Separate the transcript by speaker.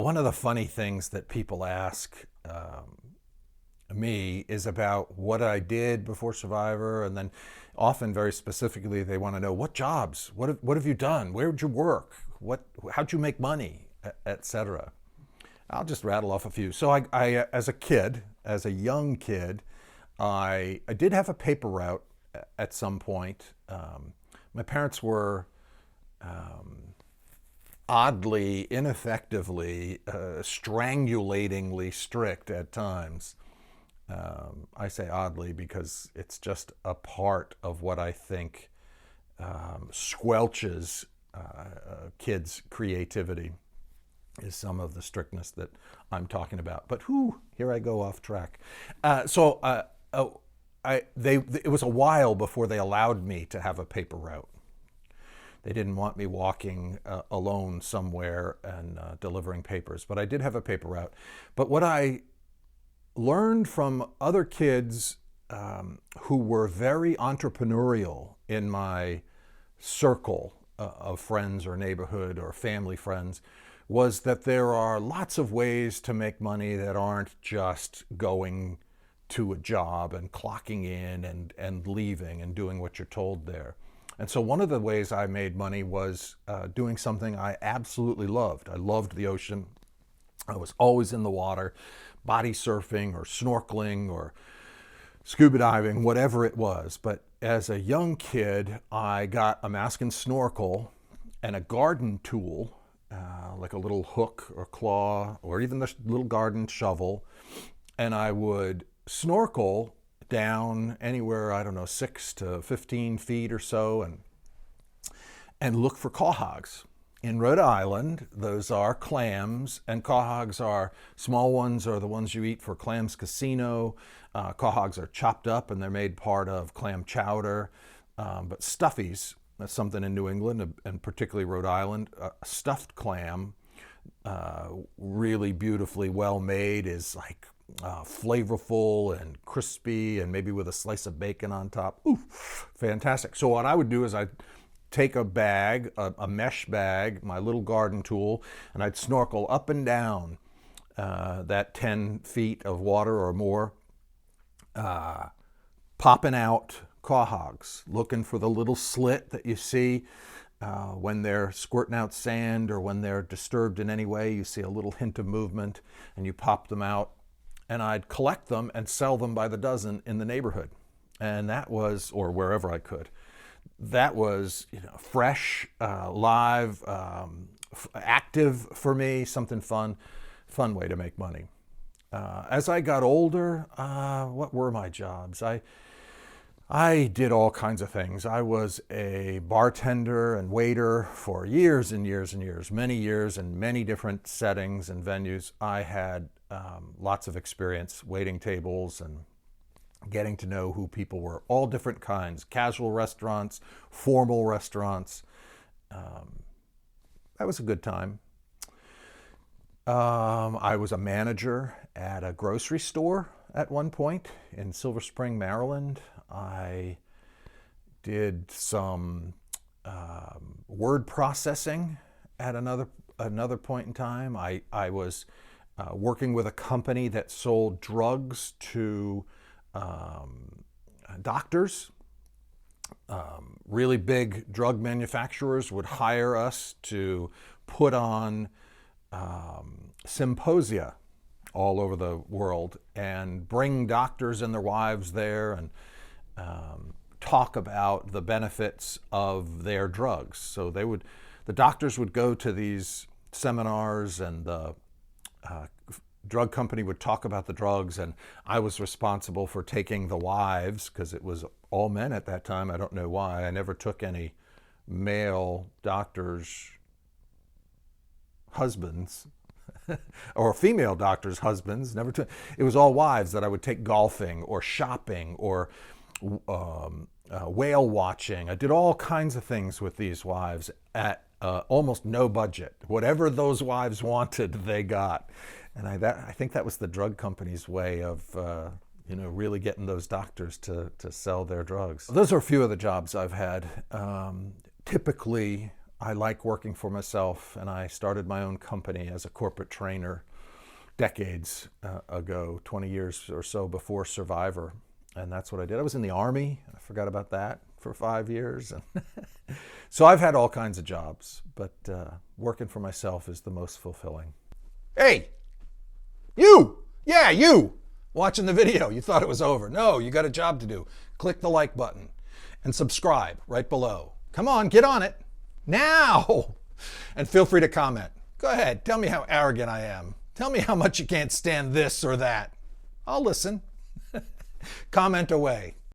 Speaker 1: One of the funny things that people ask me is about what I did before Survivor, and then often very specifically they want to know what jobs, what have you done, where did you work, how'd you make money, etc. I'll just rattle off a few. So as a kid, as a young kid, I did have a paper route at some point. My parents were oddly, ineffectively, strangulatingly strict at times. I say oddly because it's just a part of what I think squelches kids' creativity, is some of the strictness that I'm talking about. But here I go off track. It was a while before they allowed me to have a paper route. They didn't want me walking alone somewhere and delivering papers, but I did have a paper route. But what I learned from other kids who were very entrepreneurial in my circle of friends or neighborhood or family friends was that there are lots of ways to make money that aren't just going to a job and clocking in and leaving and doing what you're told there. And so one of the ways I made money was doing something I absolutely loved. I loved the ocean. I was always in the water, body surfing or snorkeling or scuba diving, whatever it was. But as a young kid, I got a mask and snorkel and a garden tool, like a little hook or claw or even this little garden shovel. And I would snorkel down anywhere, I don't know, 6 to 15 feet or so, and look for quahogs. In Rhode Island, those are clams, and quahogs are small ones, are the ones you eat for Clams Casino. Quahogs are chopped up and they're made part of clam chowder. But stuffies, that's something in New England and particularly Rhode Island. Stuffed clam, really beautifully well made, is like flavorful and crispy and maybe with a slice of bacon on top. Ooh, fantastic. So what I would do is I'd take a bag, a mesh bag, my little garden tool, and I'd snorkel up and down that 10 feet of water or more, popping out quahogs, looking for the little slit that you see when they're squirting out sand or when they're disturbed in any way. You see a little hint of movement and you pop them out. And I'd collect them and sell them by the dozen in the neighborhood. And that was, or wherever I could, that was, fresh, live, active for me, something fun way to make money. As I got older, what were my jobs? I did all kinds of things. I was a bartender and waiter for years and years and years, many years in many different settings and venues. I had lots of experience waiting tables and getting to know who people were, all different kinds, casual restaurants, formal restaurants. That was a good time. I was a manager at a grocery store at one point in Silver Spring, Maryland. I did some word processing at another point in time. I was working with a company that sold drugs to doctors. Really big drug manufacturers would hire us to put on symposia all over the world and bring doctors and their wives there and talk about the benefits of their drugs. So the doctors would go to these seminars and the drug company would talk about the drugs, and I was responsible for taking the wives, because it was all men at that time. I don't know why. I never took any male doctors' husbands or female doctors' husbands. Never took. It was all wives that I would take golfing or shopping or whale watching. I did all kinds of things with these wives at almost no budget. Whatever those wives wanted, they got. And I think that was the drug company's way of really getting those doctors to sell their drugs. Those are a few of the jobs I've had. Typically, I like working for myself, and I started my own company as a corporate trainer decades ago, 20 years or so before Survivor. And that's what I did. I was in the Army. I forgot about that for 5 years. And so I've had all kinds of jobs, but working for myself is the most fulfilling. Hey, you! Yeah, you! Watching the video, you thought it was over. No, you got a job to do. Click the like button and subscribe right below. Come on, get on it now! And feel free to comment. Go ahead, tell me how arrogant I am. Tell me how much you can't stand this or that. I'll listen. Comment away.